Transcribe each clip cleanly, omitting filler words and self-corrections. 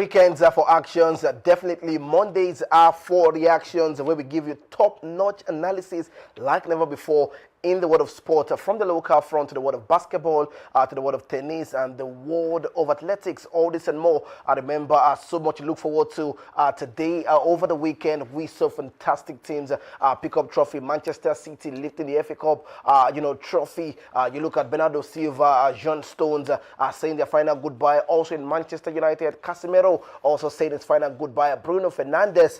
Weekends are for actions. Definitely Mondays are for reactions, where we give you top-notch analysis like never before in the world of sport, from the local front to the world of basketball, to the world of tennis, and the world of athletics. All this and more. I remember so much to look forward to today. Over the weekend, we saw fantastic teams pick up trophy. Manchester City lifting the FA Cup, trophy. You look at Bernardo Silva, John Stones saying their final goodbye. Also in Manchester United, Casemiro also saying his final goodbye. Bruno Fernandes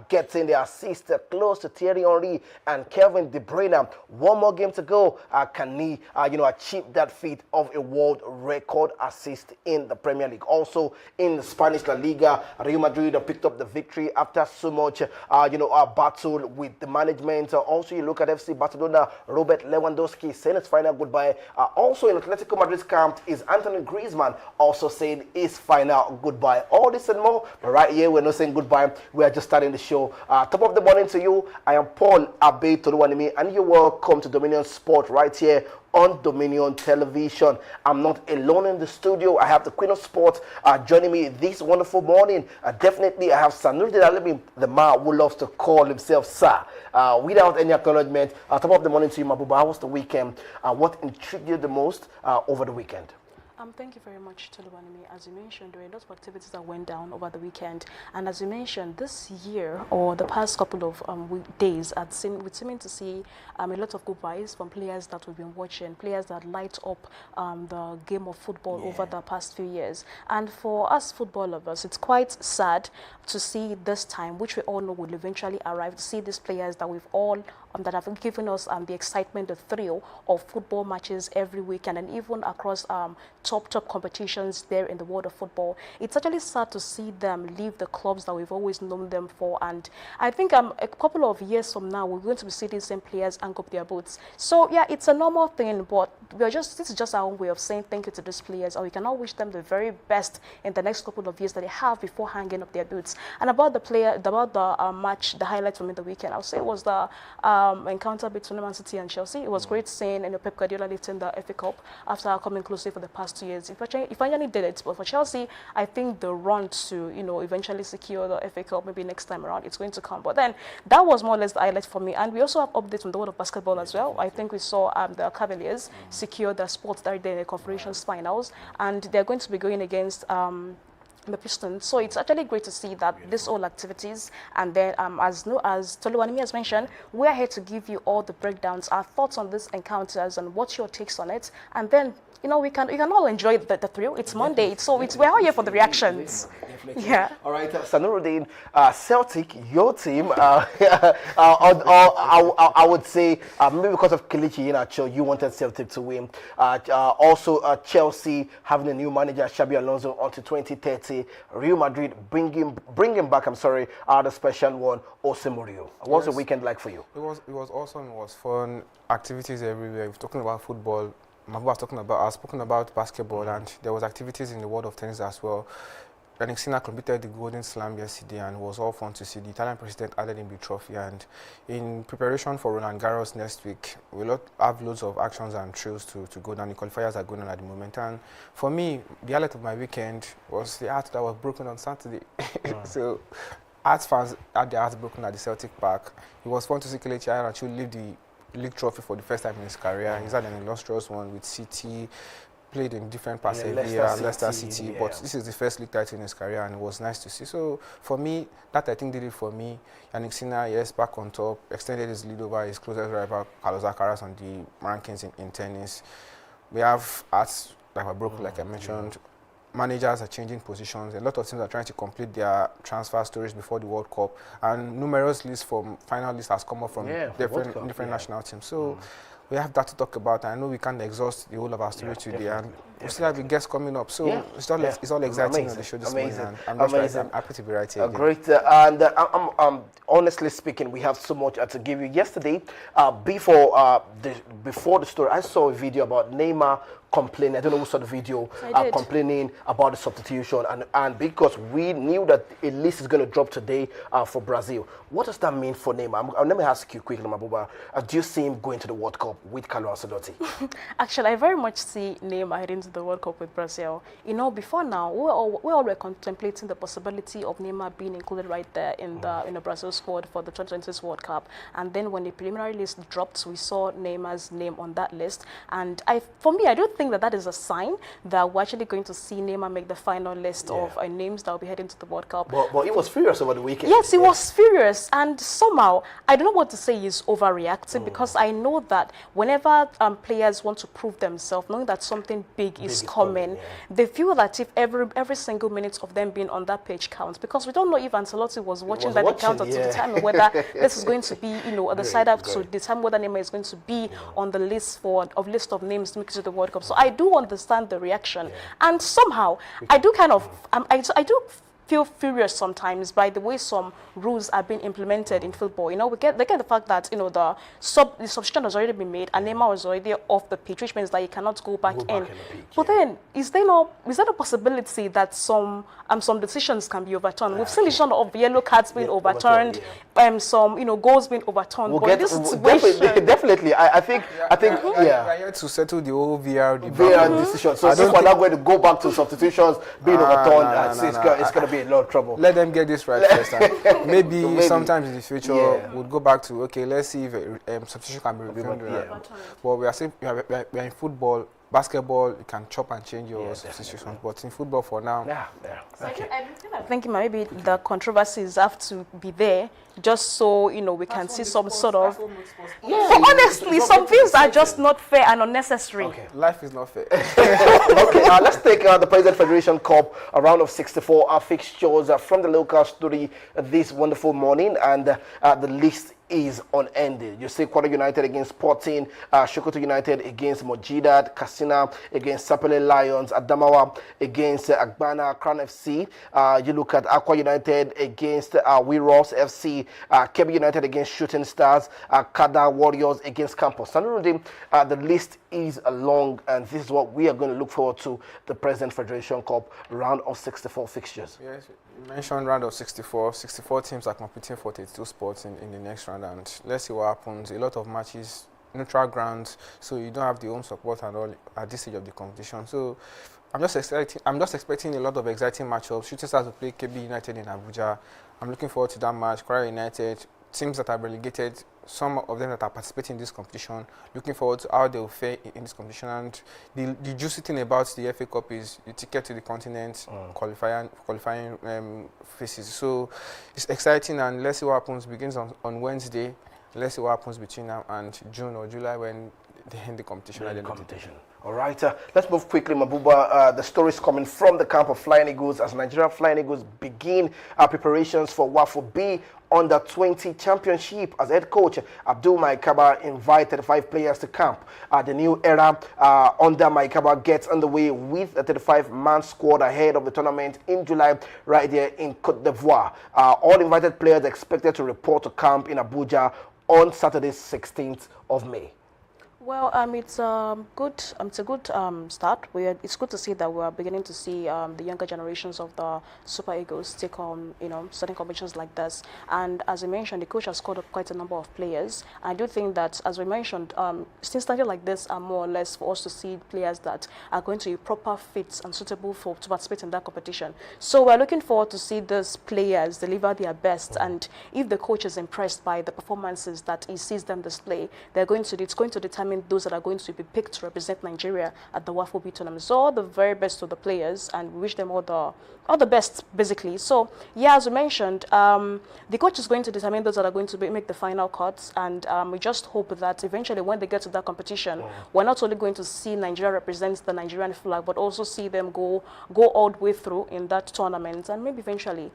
getting the assist close to Thierry Henry and Kevin De Bruyne. One more game to go. Can he, achieve that feat of a world record assist in the Premier League? Also in the Spanish La Liga, Real Madrid picked up the victory after so much, battle with the management. Also, you look at FC Barcelona, Robert Lewandowski saying his final goodbye. Also in Atletico Madrid's camp is Anthony Griezmann also saying his final goodbye. All this and more, but right here we're not saying goodbye. We are just starting the show. Top of the morning to you. I am Paul Abe Toluwanimi, and you're welcome to Dominion Sport right here on Dominion Television. I'm not alone in the studio. I have the Queen of Sport joining me this wonderful morning. Definitely, I have Sanusi Alimi, the man who loves to call himself Sir. Without any acknowledgement, top of the morning to you, Mabuba. How was the weekend? What intrigued you the most over the weekend? Thank you very much, Toluwanimi. As you mentioned, there were a lot of activities that went down over the weekend. And as you mentioned, this year or the past couple of days, we're seeming to see a lot of goodbyes from players that we've been watching, players that light up the game of football over the past few years. And for us football lovers, it's quite sad to see this time, which we all know will eventually arrive, to see these players that we've all that have given us the excitement, the thrill of football matches every weekend, and even across top competitions there in the world of football. It's actually sad to see them leave the clubs that we've always known them for. And I think a couple of years from now, we're going to be seeing these same players hang up their boots. So yeah, it's a normal thing, but this is just our own way of saying thank you to these players, and we can all wish them the very best in the next couple of years that they have before hanging up their boots. And about the match, the highlight from the weekend, I would say it was the encounter between Man City and Chelsea. It was great seeing Pep Guardiola lifting the FA Cup after coming closely for the past 2 years. He finally did it. But for Chelsea, I think the run to eventually secure the FA Cup maybe next time around, it's going to come. But then that was more or less the highlight for me. And we also have updates from the world of basketball as well. I think we saw the Cavaliers secure the Sports Direct in the Confederations Finals, and they're going to be going against the Pistons. So it's actually great to see that this all activities, and then as Toluwanimi has mentioned, we're here to give you all the breakdowns, our thoughts on these encounters, and what's your takes on it, and then we can all enjoy the thrill. It's Monday, so we're all here for the reactions. Definitely. Yeah. All right, Sanuruddin, Celtic, your team. I would say maybe because of Kelechi Iheanacho, you wanted Celtic to win. Also, Chelsea having a new manager, Xabi Alonso, until 2030. Real Madrid bringing back. The special one, Jose Mourinho. What was the weekend like for you? It was awesome. It was fun. Activities everywhere. We're talking about football. I was spoken about basketball, and there was activities in the world of tennis as well. Yannick Sinner completed the Golden Slam yesterday, and it was all fun to see. The Italian president added him the trophy, and in preparation for Roland Garros next week, we'll have loads of actions and thrills to go down. The qualifiers are going on at the moment, and for me, the highlight of my weekend was the heart that was broken on Saturday. So, Hearts fans had their hearts broken at the Celtic Park. It was fun to see Kelechi Iheanacho leave the league trophy for the first time in his career. He's had an illustrious one with City, played in different parts of Leicester City, but this is the first league title in his career, and it was nice to see. So for me, that I think did it for me. Yannick Sinner, yes, back on top, extended his lead over his closest rival, Carlos Alcaraz, on the rankings in tennis. We have hearts that were broken, like I mentioned. Managers are changing positions. A lot of teams are trying to complete their transfer stories before the World Cup, and numerous lists from final lists has come up from different national teams. So we have that to talk about. I know we can't exhaust the whole of our story today, and we still have the guests coming up. So it's all exciting on the show this morning. And I'm happy to be right here. Great. And I'm honestly speaking, we have so much to give you. Yesterday, before the story, I saw a video about Neymar complaining. I don't know who saw the video, I did. complaining about the substitution, and because we knew that a list is going to drop today for Brazil. What does that mean for Neymar? Let me ask you quickly, Mabuba. Do you see him going to the World Cup with Carlo Ancelotti? Actually, I very much see Neymar heading to the World Cup with Brazil. You know, before now, we all were contemplating the possibility of Neymar being included right there in the Brazil squad for the 2026 World Cup. And then when the preliminary list dropped, we saw Neymar's name on that list. And for me, I don't think that is a sign that we're actually going to see Neymar make the final list of names that will be heading to the World Cup. But he was furious over the weekend. Yes, he was furious, and somehow I don't know what to say. He's overreacting because I know that whenever players want to prove themselves, knowing that something big is coming, they feel that if every single minute of them being on that pitch counts, because we don't know if Ancelotti was watching the counter to determine whether this is going to be, the side up to determine whether Neymar is going to be on the list of names to make it to the World Cup. So I do understand the reaction, and somehow I do kind of I do feel furious sometimes by the way some rules are being implemented in football. We get the fact that the substitution has already been made and Neymar was already off the pitch, which means that he cannot go back in. But then is there a possibility that some decisions can be overturned? We've seen decision of yellow cards being overturned, some goals being overturned. We'll but get, this situation, definitely. I think we are here to settle the whole VAR decision. So if we're not going to go back to substitutions being overturned, it's going to be a lot of trouble. Let them get this right first. And maybe sometimes in the future we'll go back to let's see if substitution can be reviewed. But we are in football. Basketball, you can chop and change your substitutions, but in football for now. I think maybe the controversies have to be there just so we can see some sort of. But honestly, some things are just not fair and unnecessary. Life is not fair. Let's take the President Federation Cup, a round of 64 fixtures from the local story this wonderful morning, and the list is unending. You see Kwara United against Sporting, Sokoto United against Mojidat, Katsina against Sapele Lions, Adamawa against Agbana, Crown FC. You look at Aqua United against Wiros FC, Kebbi United against Shooting Stars, Kada Warriors against Campus. The list is long, and this is what we are going to look forward to, the President Federation Cup round of 64 fixtures. Yes, you mentioned round of 64. 64 teams are competing for 32 spots in the next round, and let's see what happens. A lot of matches, neutral grounds, so you don't have the home support and all at this stage of the competition. So I'm just expecting a lot of exciting matchups. Shooting Stars will play KB United in Abuja. I'm looking forward to that match. Kwara United, teams that are relegated, some of them that are participating in this competition, looking forward to how they will fare in this competition. And the juicy thing about the FA Cup is the ticket to the continent, qualifying phases. So it's exciting, and let's see what happens. Begins on Wednesday. Let's see what happens between now and June or July when they end the competition. All right, let's move quickly, Mabuba. The story is coming from the camp of Flying Eagles as Nigeria Flying Eagles begin preparations for WAFU B Under 20 Championship. As head coach, Abdul Maikaba invited 5 players to camp. The new era under Maikaba gets underway with a 35-man squad ahead of the tournament in July right there in Côte d'Ivoire. All invited players expected to report to camp in Abuja on Saturday, 16th of May. Well, it's a good start. It's good to see that we are beginning to see the younger generations of the Super Eagles take on certain competitions like this. And as I mentioned, the coach has called up quite a number of players. I do think that, as we mentioned, things like this are more or less for us to see players that are going to be proper fits and suitable to participate in that competition. So we're looking forward to see those players deliver their best. And if the coach is impressed by the performances that he sees them display, it's going to determine those that are going to be picked to represent Nigeria at the WAFU B tournament. So all the very best to the players, and we wish them all the best, basically. So yeah, as we mentioned, the coach is going to determine those that are going to make the final cuts, and we just hope that eventually when they get to that competition, we're not only going to see Nigeria represent the Nigerian flag, but also see them go all the way through in that tournament, and maybe eventually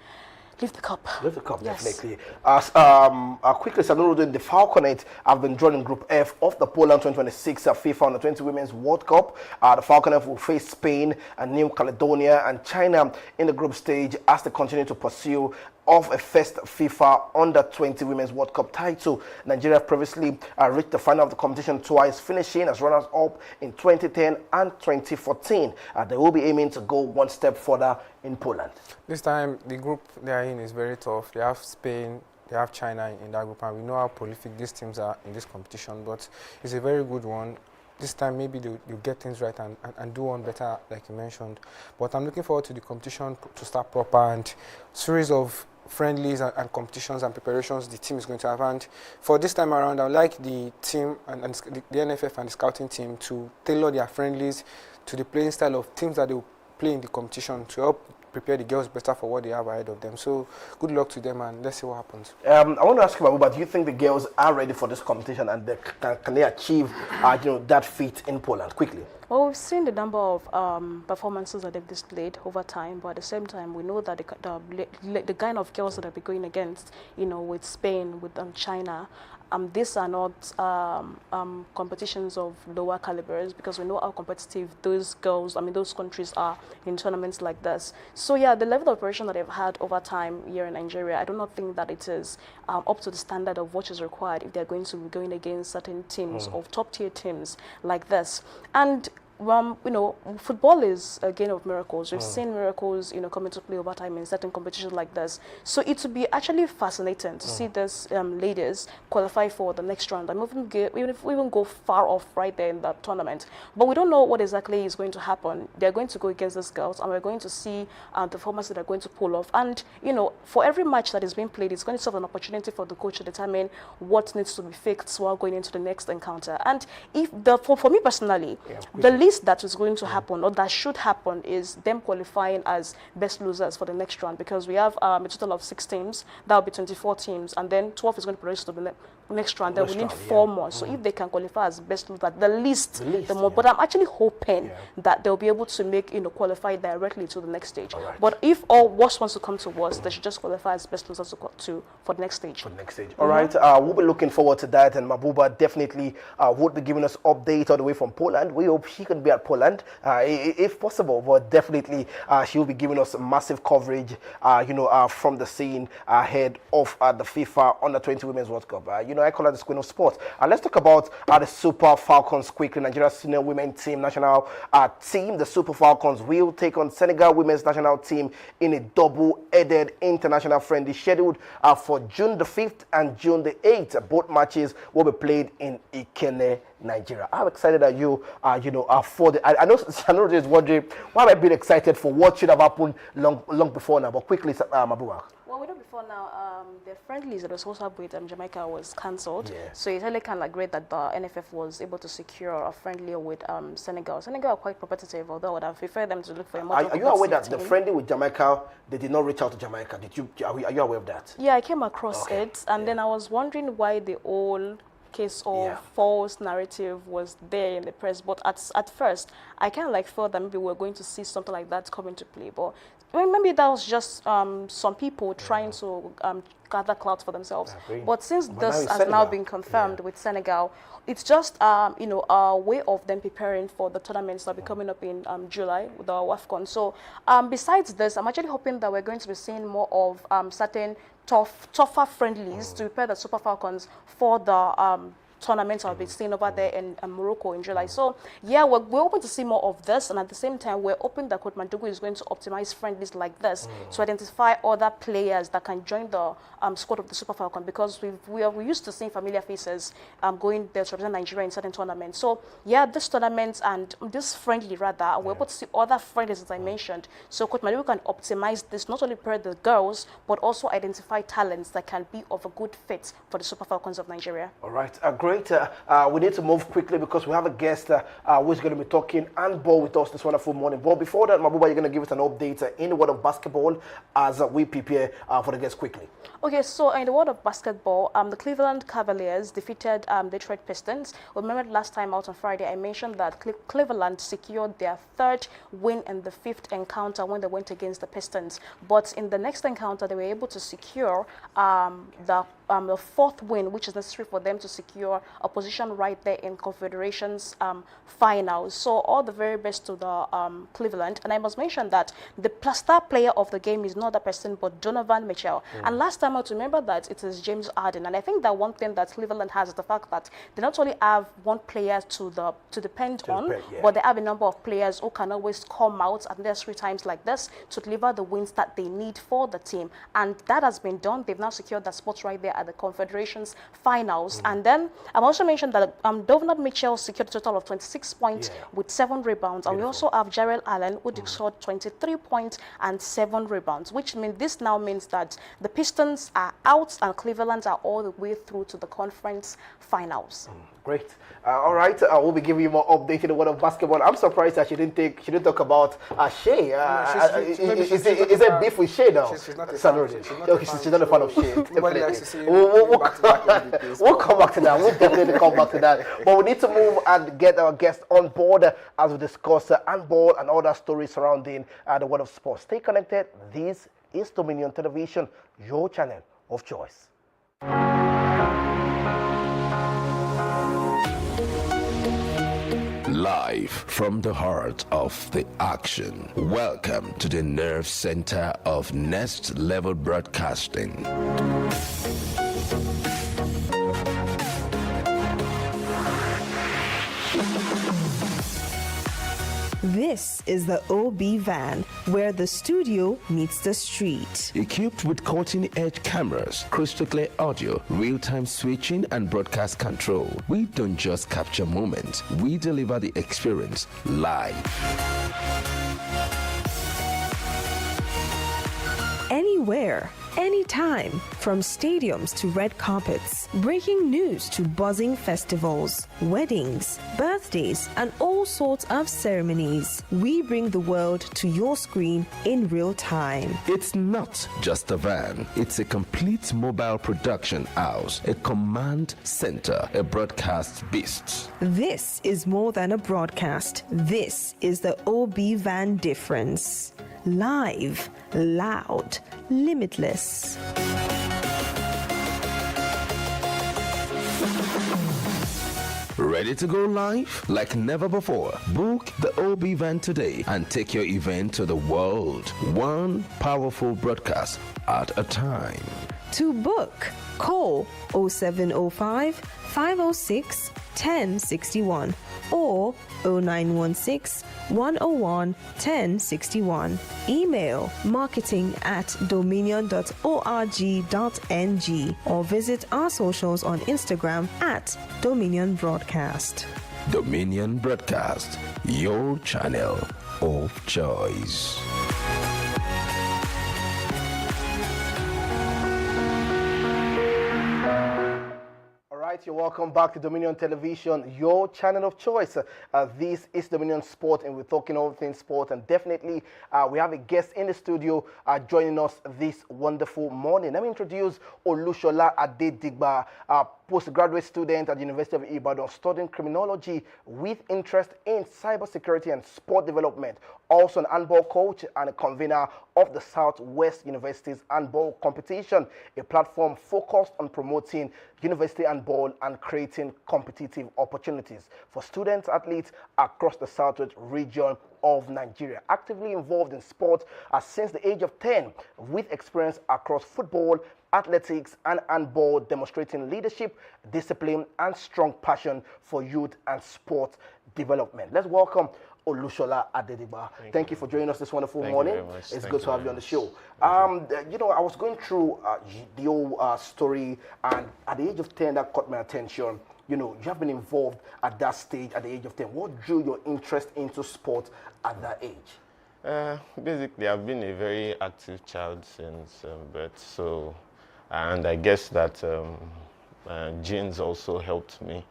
lift the cup. Lift the cup, yes. Definitely. Quickly, the Falconet have been drawn in Group F of the Poland 2026 FIFA Under-20 Women's World Cup. The Falconet will face Spain and New Caledonia and China in the group stage as they continue to pursue of a first FIFA Under-20 Women's World Cup title. Nigeria previously reached the final of the competition twice, finishing as runners-up in 2010 and 2014. They will be aiming to go one step further in Poland. This time, the group they are in is very tough. They have Spain, they have China in that group, and we know how prolific these teams are in this competition, but it's a very good one. This time, maybe you get things right and do one better, like you mentioned. But I'm looking forward to the competition to start proper, and series of friendlies and competitions and preparations the team is going to have. And for this time around, I would like the team and the NFF and the scouting team to tailor their friendlies to the playing style of teams that they will play in the competition to help prepare the girls better for what they have ahead of them. So good luck to them, and let's see what happens. I want to ask you, Mabuba, do you think the girls are ready for this competition, and can they achieve that feat in Poland quickly? Well, we've seen the number of performances that they've displayed over time, but at the same time, we know that the kind of girls that they'll be going against, with Spain, with China, these are not competitions of lower calibers, because we know how competitive those countries are in tournaments like this. So yeah, the level of preparation that they've had over time here in Nigeria, I do not think that it is up to the standard of what is required if they're going to be going against certain teams of top tier teams like this. And football is a game of miracles. We've seen miracles, come into play over time in certain competitions like this. So it would be actually fascinating to see these ladies qualify for the next round. Even if we even go far off right there in that tournament. But we don't know what exactly is going to happen. They're going to go against these girls, and we're going to see the performance that they're going to pull off. And, for every match that is being played, it's going to serve an opportunity for the coach to determine what needs to be fixed while going into the next encounter. And for me personally, the least that is going to happen, or that should happen, is them qualifying as best losers for the next round, because we have a total of 6 teams. That will be 24 teams, and then 12 is going to progress to the next round. Then we need 4 more. So if they can qualify as best loser, the least the more. But I'm actually hoping that they'll be able to qualify directly to the next stage. But if all worst wants to come to worst, they should just qualify as best losers for the next stage. All right. We'll be looking forward to that, and Mabuba definitely would be giving us update all the way from Poland. We hope she can be at Poland, if possible, but definitely she will be giving us massive coverage, from the scene ahead of the FIFA Under-20 Women's World Cup. I call her the Queen of Sports. Let's talk about the Super Falcons quickly. Nigeria's senior women team, national team, the Super Falcons, will take on Senegal women's national team in a double-headed international friendly scheduled for June the 5th and June the 8th. Both matches will be played in Ikenne, Nigeria. I'm excited that you for the. I know Sanoro is wondering why am I being excited for what should have happened long before now. But quickly, Mabuba. Well, we know before now, the friendlies that was supposed to have with Jamaica was cancelled. Yeah. So it's really kind of great that the NFF was able to secure a friendly with Senegal. Senegal are quite competitive, although I would have preferred them to look for a more Are you aware that the friendly with Jamaica, they did not reach out to Jamaica? Are you aware of that? Yeah, I came across it, and then I was wondering why the whole case of false narrative was there in the press. But at first, I kind of thought that maybe we're going to see something like that come into play. But maybe that was just some people trying to gather clout for themselves. But since this has now been confirmed with Senegal, it's just a way of them preparing for the tournaments that will be coming up in July with the WAFCON. So besides this, I'm actually hoping that we're going to be seeing more of certain tougher friendlies to prepare the Super Falcons for the tournaments I'll be seeing over there in Morocco in July. So yeah, we're hoping to see more of this, and at the same time we're hoping that Coach Madugu is going to optimize friendlies like this to identify other players that can join the squad of the Super Falcon, because we used to seeing familiar faces going there to represent Nigeria in certain tournaments. So yeah, this tournament and this friendly rather, we're able to see other friendlies as I mentioned. So Coach Madugu can optimize this, not only prepare the girls, but also identify talents that can be of a good fit for the Super Falcons of Nigeria. All right, great. We need to move quickly because we have a guest who's going to be talking handball with us this wonderful morning. But before that, Mabuba, you're going to give us an update in the world of basketball as we prepare for the guest quickly. Okay, so in the world of basketball, the Cleveland Cavaliers defeated Detroit Pistons. Remember last time out on Friday, I mentioned that Cleveland secured their 3rd win in the 5th encounter when they went against the Pistons. But in the next encounter, they were able to secure the 4th win, which is necessary for them to secure secure a position right there in Confederations finals. So all the very best to the Cleveland. And I must mention that the star player of the game is not other person but Donovan Mitchell. And last time out, remember that it is James Harden. And I think that one thing that Cleveland has is the fact that they not only have one player to depend on, but they have a number of players who can always come out at necessary times like this to deliver the wins that they need for the team. And that has been done. They've now secured that spot right there at the Confederations finals. And then I've also mentioned that Donovan Mitchell secured a total of 26 points with 7 rebounds. And we also have Jarrell Allen, who scored 23 points and 7 rebounds, which means this now means that the Pistons are out and Cleveland are all the way through to the conference finals. Great. All right, we'll be giving you more update in the world of basketball. I'm surprised that she didn't talk about Shea. Is there beef with Shea now? She's not a She's not a fan of Shea. Nobody likes to see We'll come back to that. We'll definitely come back to that. But we need to move and get our guests on board as we discuss handball and other stories surrounding the world of sports. Stay connected. This is Dominion Television, your channel of choice. Live from the heart of the action. Welcome to the nerve center of Next Level Broadcasting. This is the OB van, where the studio meets the street. Equipped with cutting-edge cameras, crystal clear audio, real-time switching, and broadcast control, we don't just capture moments, we deliver the experience live. Anywhere, anytime, from stadiums to red carpets, breaking news to buzzing festivals, weddings, birthdays, and all sorts of ceremonies. We bring the world to your screen in real time. It's not just a van, it's a complete mobile production house, a command center, a broadcast beast. This is more than a broadcast. This is the OB van difference. Live, loud, limitless. Ready to go live? Like never before. Book the OB van today and take your event to the world. One powerful broadcast at a time. To book, call 0705 506 1061 or 0916 101 1061. Email marketing@dominion.org.ng or visit our socials on Instagram @Dominion Broadcast. Dominion Broadcast, your channel of choice. You're welcome back to Dominion Television, your channel of choice. This is Dominion Sport, and we're talking all things sport. And definitely, we have a guest in the studio joining us this wonderful morning. Let me introduce Olushola Adedigba, postgraduate student at the University of Ibadan, studying criminology with interest in cybersecurity and sport development. Also an handball coach and a convener of the Southwest University's handball competition, a platform focused on promoting university handball and creating competitive opportunities for students, athletes across the Southwest region of Nigeria. Actively involved in sport since the age of 10, with experience across football, athletics, and handball, demonstrating leadership, discipline, and strong passion for youth and sport development. Let's welcome Olushola Adedigba. Thank you for joining us this wonderful morning. It's good to have you on the show. You know, I was going through the whole story, and at the age of 10, that caught my attention. You know, you have been involved at that stage at the age of 10. What drew your interest into sport at that age? Basically, I've been a very active child since birth, so, and I guess that genes also helped me.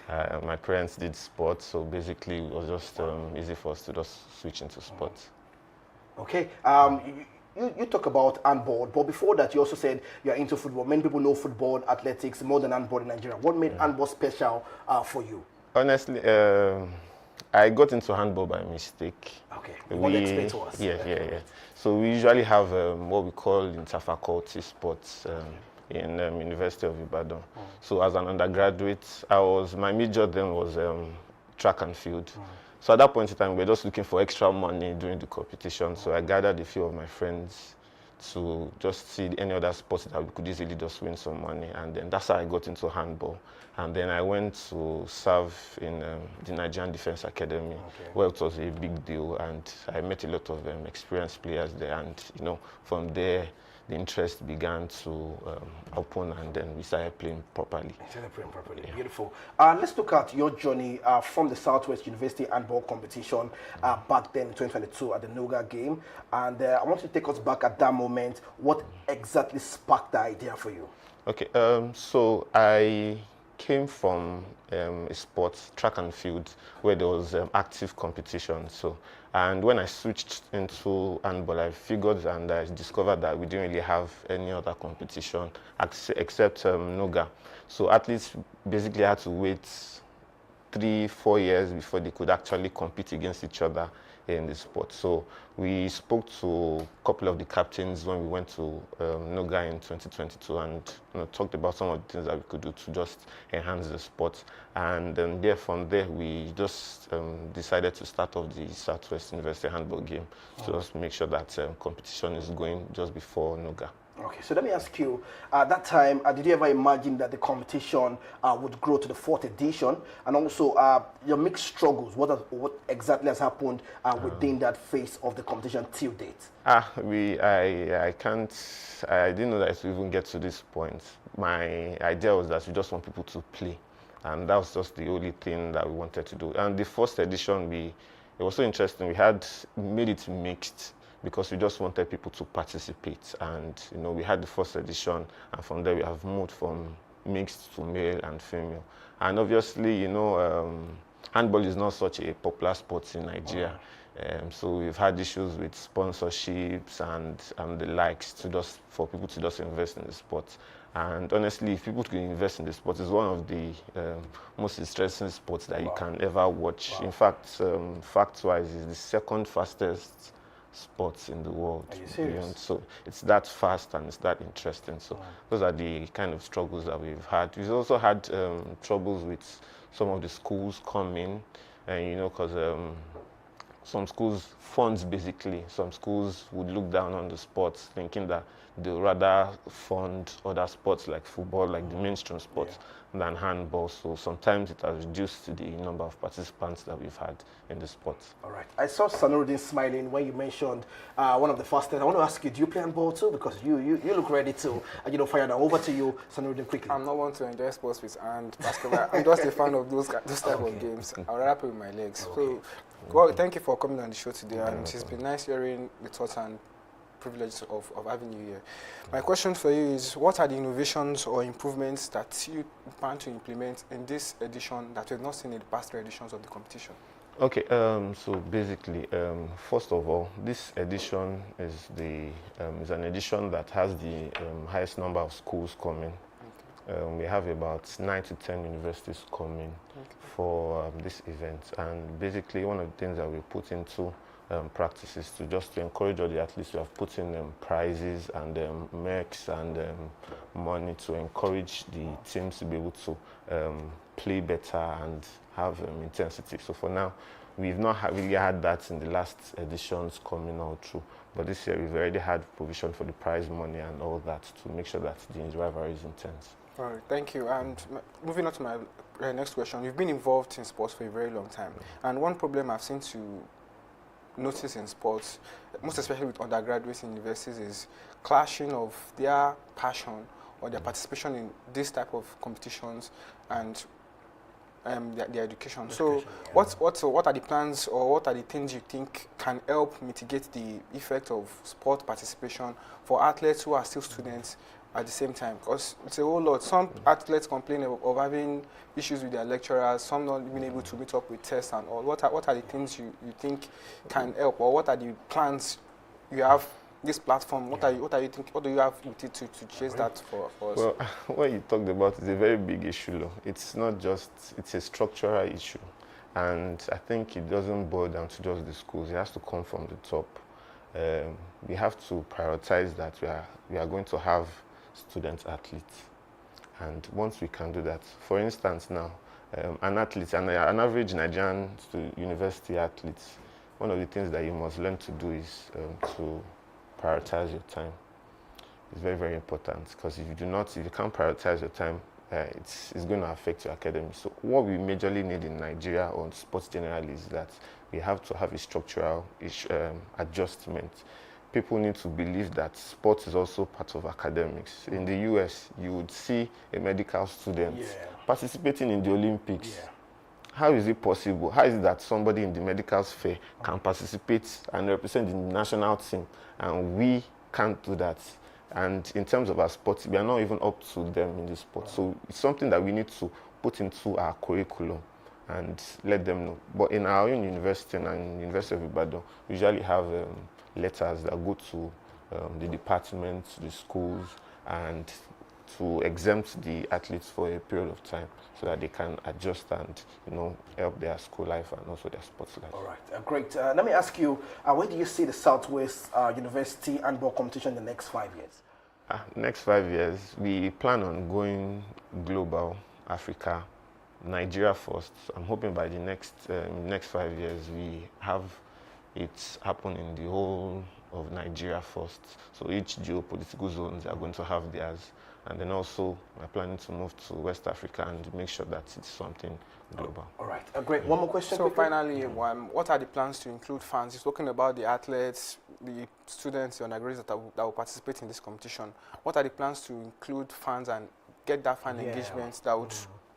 My parents did sports, so basically it was just easy for us to just switch into sports. Okay. You talk about handball, but before that you also said you're into football. Many people know football, athletics more than handball in Nigeria. What made handball special for you? Honestly, I got into handball by mistake. Okay. You want to explain to us? Yeah. So we usually have what we call interfaculty sports in University of Ibadan. So as an undergraduate, my major then was track and field. So at that point in time, we were just looking for extra money during the competition. So I gathered a few of my friends to just see any other sports that we could easily just win some money. And then that's how I got into handball. And then I went to serve in the Nigerian Defense Academy, where it was a big deal. And I met a lot of experienced players there. And, from there, the interest began to open, and then we started playing properly. Yeah. Beautiful. Let's look at your journey from the Southwest University handball competition back then in 2022 at the NOGA game. And I want you to take us back at that moment. What exactly sparked the idea for you? Okay, so I came from a sports, track and field, where there was active competition. And when I switched into handball, I figured and I discovered that we didn't really have any other competition except NOGA. So athletes basically had to wait 3-4 years before they could actually compete against each other in the sport. So we spoke to a couple of the captains when we went to NOGA in 2022 and talked about some of the things that we could do to just enhance the sport. And then from there, we just decided to start off the Southwest University handball game to just make sure that competition is going just before NOGA. Okay, so let me ask you, at that time, did you ever imagine that the competition would grow to the 4th edition? And also, your mixed struggles, what exactly has happened within that phase of the competition till date? I didn't know that it would even get to this point. My idea was that we just want people to play. And that was just the only thing that we wanted to do. And the 1st edition, it was so interesting. We had made it mixed, because we just wanted people to participate. And, we had the 1st edition, and from there we have moved from mixed to male and female. And obviously, handball is not such a popular sport in Nigeria. So we've had issues with sponsorships and the likes for people to just invest in the sport. And honestly, if people can invest in the sport, it's one of the most interesting sports that you can ever watch. In fact, fact-wise, it's the 2nd fastest sports in the world. Are you serious? So it's that fast and it's that interesting. So those are the kind of struggles that we've had. We've also had troubles with some of the schools coming, and because some schools funds basically. Some schools would look down on the sports, thinking that they'll rather fund other sports like football, like the mainstream sports, than handball. So sometimes it has reduced the number of participants that we've had in the sport. All right. I saw Sanuruddin smiling when you mentioned one of the fastest. I want to ask you, do you play handball too? Because you look ready to, fire that over to you, Sanuruddin, quickly. I'm not one to enjoy sports with and basketball. I'm just a fan of those type of games. I'd rather play with my legs. So, well, thank you for coming on the show today, and it's been nice hearing the thoughts and privilege of having you here. My question for you is, what are the innovations or improvements that you plan to implement in this edition that we've not seen in the past 3 editions of the competition? Okay, so basically, first of all, this edition is an edition that has the highest number of schools coming. We have about 9 to 10 universities coming for this event, and basically one of the things that we put into practices to encourage all the athletes. We have put in prizes and mercs and money to encourage the teams to be able to play better and have intensity. So for now, we've not really had that in the last editions coming out through, but this year we've already had provision for the prize money and all that to make sure that the rivalry is intense. All right, thank you. And moving on to my next question, you've been involved in sports for a very long time, and one problem I've seen to notice in sports, most especially with undergraduates in universities, is clashing of their passion or their participation in this type of competitions and their education. So what are the plans, or what are the things you think can help mitigate the effect of sport participation for athletes who are still students at the same time? Because it's a whole lot. Some athletes complain of having issues with their lecturers, some not being able to meet up with tests and all. What are the things you think can help, or what are the plans you have? This platform, what do you have with it to chase that for us? Well, what you talked about is a very big issue, though. It's not just, it's a structural issue. And I think it doesn't boil down to just the schools. It has to come from the top. We have to prioritize that we are going to have student athletes. And once we can do that, for instance now, an athlete, an average Nigerian university athlete, one of the things that you must learn to do is to prioritize your time. It's very, very important, because if you can't prioritize your time, it's going to affect your academics. So what we majorly need in Nigeria on sports generally is that we have to have a structural adjustment. People need to believe that sports is also part of academics. In the US, you would see a medical student participating in the Olympics. Yeah. How is it possible? How is it that somebody in the medical sphere can participate and represent the national team, and we can't do that? And in terms of our sports, we are not even up to them in the sport. So it's something that we need to put into our curriculum and let them know. But in our own university and University of Ibadan, we usually have letters that go to the departments, the schools, and to exempt the athletes for a period of time so that they can adjust and help their school life and also their sports life. All right, great. Let me ask you, where do you see the Southwest University handball competition in the next 5 years? Next 5 years, we plan on going global, Africa, Nigeria first. I'm hoping by the next 5 years we have it happen in the whole of Nigeria first. So each geopolitical zones are going to have theirs. And then also, we're planning to move to West Africa and make sure that it's something global. All right, great. One more question. So finally, what are the plans to include fans? You're talking about the athletes, the students, the undergraduates that will participate in this competition. What are the plans to include fans and get that fan engagement that would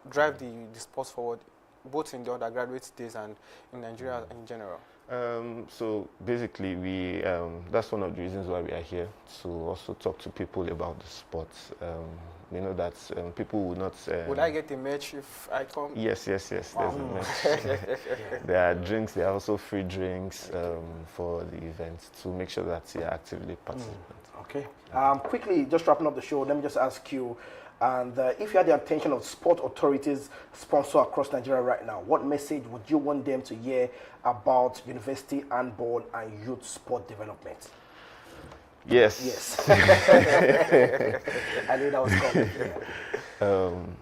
drive the sports forward, both in the undergraduate days and in Nigeria in general? So basically, that's one of the reasons why we are here, to also talk to people about the sports. We know that people will not... Would I get a match if I come? Yes, there's a match. There are drinks, there are also free drinks for the event to make sure that you are actively participating. Okay. Quickly, just wrapping up the show, let me just ask you, and if you had the attention of sport authorities sponsor across Nigeria right now, what message would you want them to hear about university handball and youth sport development? Yes. I knew that was coming.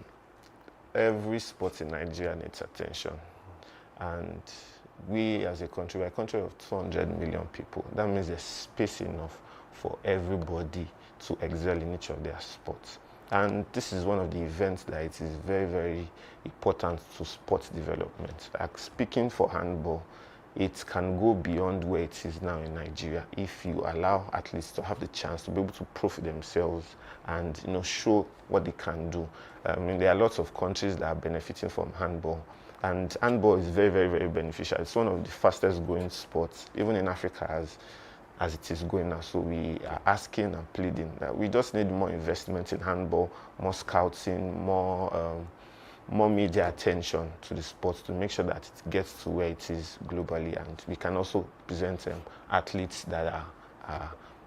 Every sport in Nigeria needs attention. And we as a country, we're a country of 200 million people. That means there's space enough for everybody to excel in each of their sports. And this is one of the events that it is very, very important to sports development. Like speaking for handball, it can go beyond where it is now in Nigeria if you allow athletes to have the chance to be able to prove themselves and show what they can do. There are lots of countries that are benefiting from handball, and handball is very, very, very beneficial. It's one of the fastest growing sports, even in Africa, as it is going now. So we are asking and pleading that we just need more investment in handball, more scouting, more media attention to the sport to make sure that it gets to where it is globally, and we can also present athletes that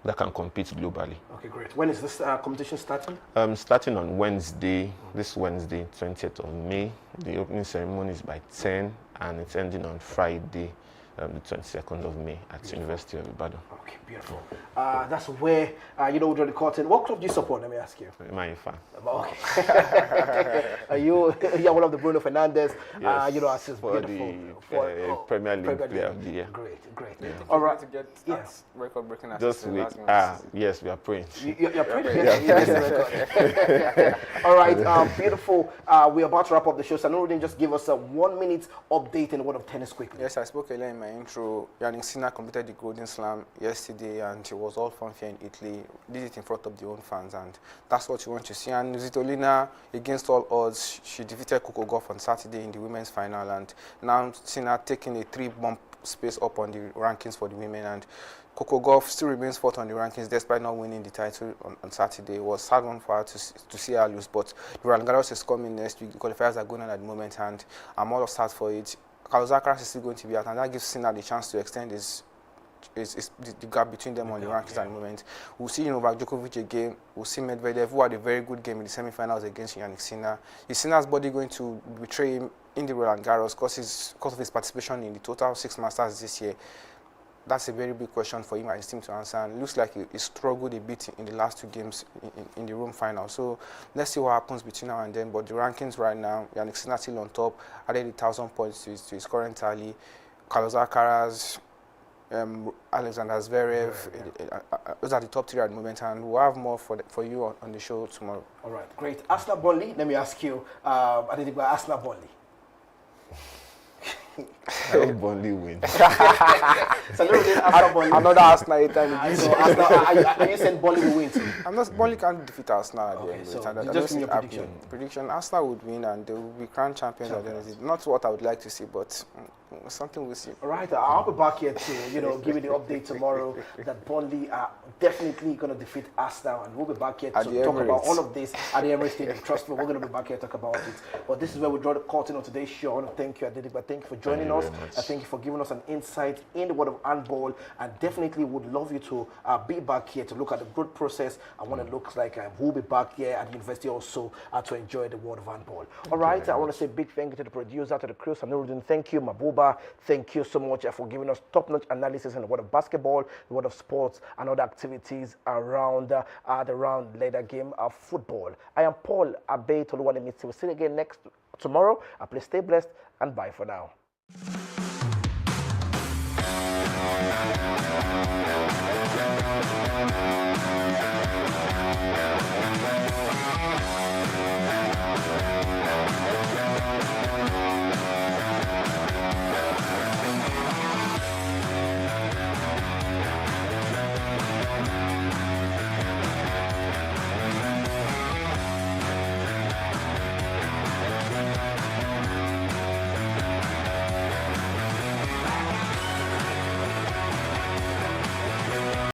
that can compete globally. Okay, great. When is this competition starting? Starting on Wednesday, this Wednesday, 20th of May. The opening ceremony is by 10, and it's ending on Friday, the 22nd of May at the University of Ibadan. Okay, beautiful. That's where, we draw the curtain. What club do you support, let me ask you? Am I a fan? Okay. You're one of the Bruno Fernandes, yes, assist for beautiful. the Premier League Player of the Year. Great. Yeah. All right. To get record-breaking Just assist. wait. Yes, we are praying. You're praying? All right, beautiful. We're about to wrap up the show, so Nuruddin, just give us a 1 minute update in the world of tennis quickly. Yes, I spoke earlier in my intro. Yannick Sinner completed the Golden Slam yesterday, and it was all fanfare in Italy. Did it in front of the own fans, and that's what you want to see. And Svitolina, against all odds, she defeated Coco Gauff on Saturday in the women's final, and now Sinner taking a 3-bump space up on the rankings for the women, and Coco Gauff still remains fourth on the rankings despite not winning the title on Saturday. It was a sad one for her to see her lose, but the Roland Garros is coming next week. The qualifiers are going on at the moment, and I'm all set for it. Carlos Alcaraz is still going to be out, and that gives Sinner the chance to extend the gap between them on the rankings at the moment. We'll see Novak Djokovic again. We'll see Medvedev, who had a very good game in the semi-finals against Yannick Sinner. Is Sinner's body going to betray him in the Roland Garros because of his participation in the total 6 Masters this year? that's a very big question for him and his team to answer. And it looks like he struggled a bit in the last 2 games in the Rome final. So let's see what happens between now and then. But the rankings right now, Yannick Sinner still on top, added 1,000 points to his current tally. Carlos Alcaraz, Alexander Zverev, those are the top 3 at the moment, and we'll have more for you on the show tomorrow. All right, great. Arsenal Burnley, let me ask you, I think about Arsenal Burnley. I hope Burnley wins. So Arsenal Burnley. Another Arsenal anytime. Are you saying Burnley will win too? Burnley can't defeat Arsenal at the Okay, end. so And I just don't give see me it your happening. Prediction: Arsenal would win and they will be crowned champions at the end of the day. Not what I would like to see, but something we'll see. All right, I'll be back here to give you the update tomorrow that Burnley are definitely going to defeat Arsenal, and we'll be back here to At talk the about Emirates. all of this at the Emirates Stadium. Trust me, we're going to be back here to talk about it. But this is where we draw the curtain on today's show. I want to thank you, Adediba. Thank you for joining us. Thank you for giving us an insight in the world of handball, and definitely would love you to be back here to look at the growth process and what it looks like. We'll be back here at the university also to enjoy the world of handball. All right, I want to say a big thank you to the producer, to the crew. Sanuruddin, thank you. Mabuba, thank you so much for giving us top-notch analysis on the world of basketball, the world of sports, and other activities around the round leader game of football. I am Paul Abe Toluwanimi. We'll see you again tomorrow. Please stay blessed and bye for now.